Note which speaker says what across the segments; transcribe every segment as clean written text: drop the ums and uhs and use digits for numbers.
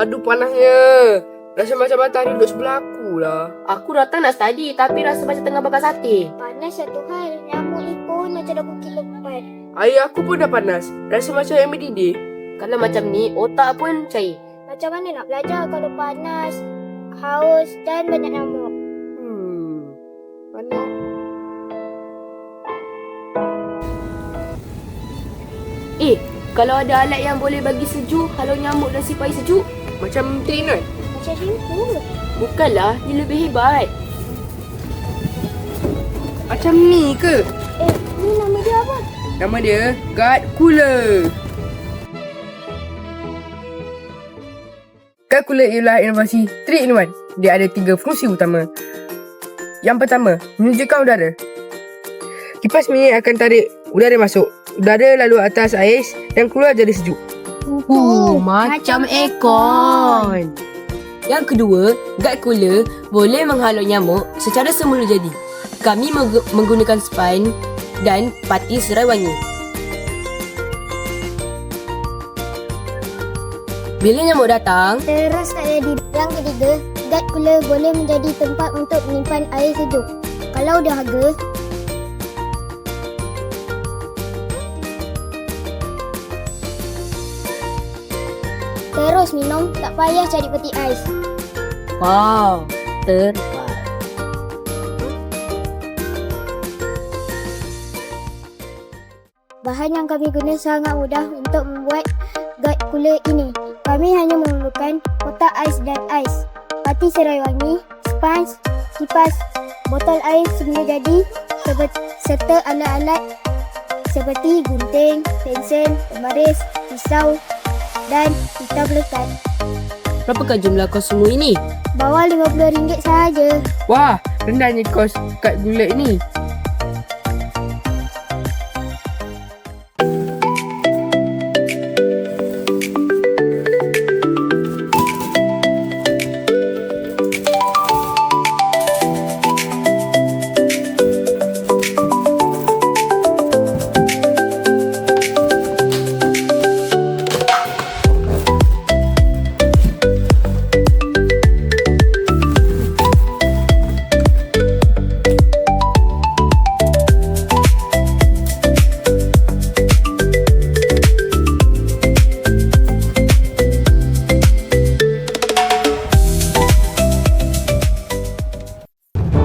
Speaker 1: Aduh, panasnya. Rasa macam matahari duduk sebelah aku lah.
Speaker 2: Aku datang nak study tapi rasa macam tengah bakar sate.
Speaker 3: Panas satu hal. Nyamuk ni pun macam dah pukul 4.
Speaker 1: Air aku pun dah panas. Rasa macam air mendidih.
Speaker 2: Kalau macam ni, otak pun cair.
Speaker 3: Macam mana nak belajar kalau panas, haus dan banyak nyamuk?
Speaker 1: Mana?
Speaker 2: Kalau ada alat yang boleh bagi sejuk, halau nyamuk dan sipai sejuk,
Speaker 1: Macam train kan?
Speaker 3: Macam rimpu.
Speaker 2: bukanlah, dia lebih hebat.
Speaker 1: Macam ni ke?
Speaker 3: Ni nama dia apa?
Speaker 1: Nama dia Guard Cooler. Guard Cooler ialah inovasi 3-in-1. Dia ada 3 fungsi utama. Yang pertama, menyejukkan udara. Kipas minyak akan tarik udara masuk. Udara lalu atas ais dan keluar jadi sejuk.
Speaker 2: Macam aircon. Yang kedua, guard cooler boleh menghalau nyamuk secara semula jadi. Kami menggunakan spine dan pati serai wangi. Bila nyamuk datang,
Speaker 3: Terus tak jadi. Yang ketiga, guard cooler boleh menjadi tempat untuk menyimpan air sejuk. Kalau dahaga, terus minum, tak payah cari peti ais.
Speaker 2: wow, terbaik.
Speaker 3: Bahan yang kami guna sangat mudah untuk membuat guard cooler ini. Kami hanya memerlukan kotak ais dan ais, pati serai wangi, sponge, kipas, botol air semula jadi, serta alat-alat seperti gunting, pensel, pembaris, pisau dan pita pelekat.
Speaker 2: Berapakah jumlah kos semua ini?
Speaker 3: Bawah RM50 sahaja.
Speaker 1: Wah, rendahnya kos Guard Cooler ini.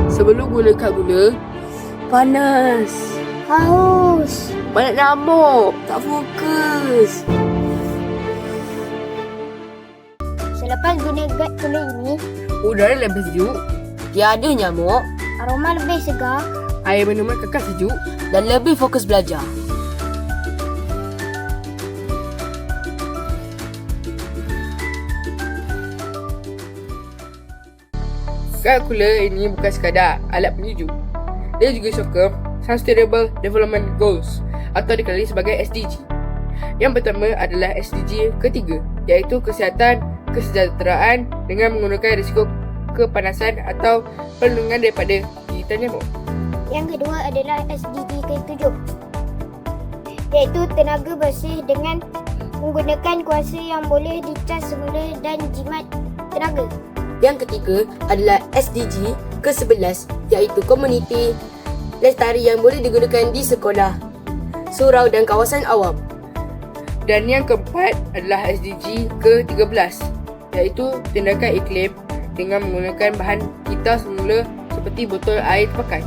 Speaker 1: Sebelum guna Guard Cooler, panas.
Speaker 3: Haus.
Speaker 1: Banyak nyamuk.
Speaker 2: Tak fokus.
Speaker 3: Selepas guna guard cooler ini,
Speaker 1: Udara lebih sejuk.
Speaker 2: Tiada nyamuk
Speaker 3: aroma lebih segar.
Speaker 1: Air minuman kekal sejuk.
Speaker 2: dan lebih fokus belajar.
Speaker 1: Guard Cooler ini bukan sekadar alat penyejuk. Dia juga sokong Sustainable Development Goals atau dikenali sebagai SDG. Yang pertama adalah SDG ketiga, iaitu kesihatan kesejahteraan dengan menggunakan risiko kepanasan atau perlindungan daripada gigitan nyamuk.
Speaker 3: Yang kedua adalah SDG ke-7, iaitu tenaga bersih dengan menggunakan kuasa yang boleh dicas semula dan jimat tenaga.
Speaker 2: Yang ketiga adalah SDG ke-11, iaitu komuniti lestari yang boleh digunakan di sekolah, surau dan kawasan awam.
Speaker 1: Dan yang keempat adalah SDG ke-13, iaitu tindakan iklim dengan menggunakan bahan kita semula seperti botol air terpakai.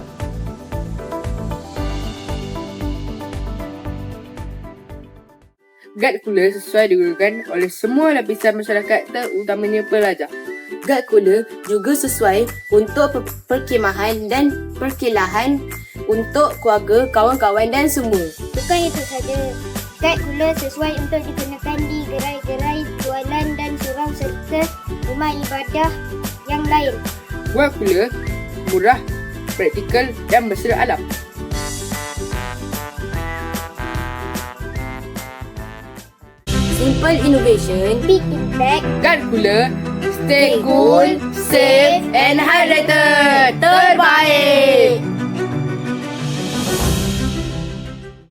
Speaker 1: Guard Cooler sesuai digunakan oleh semua lapisan masyarakat, terutamanya pelajar.
Speaker 2: Guard cooler juga sesuai untuk perkemahan dan perkelahan untuk keluarga, kawan-kawan dan semua.
Speaker 3: Bukan itu saja, guard cooler sesuai untuk digunakan di gerai-gerai jualan dan surau serta rumah ibadah yang lain.
Speaker 1: Guard Cooler murah, praktikal dan bersih alam.
Speaker 2: Simple innovation,
Speaker 3: Big impact.
Speaker 1: Guard Cooler, stay cool, safe and hydrated. Terbaik!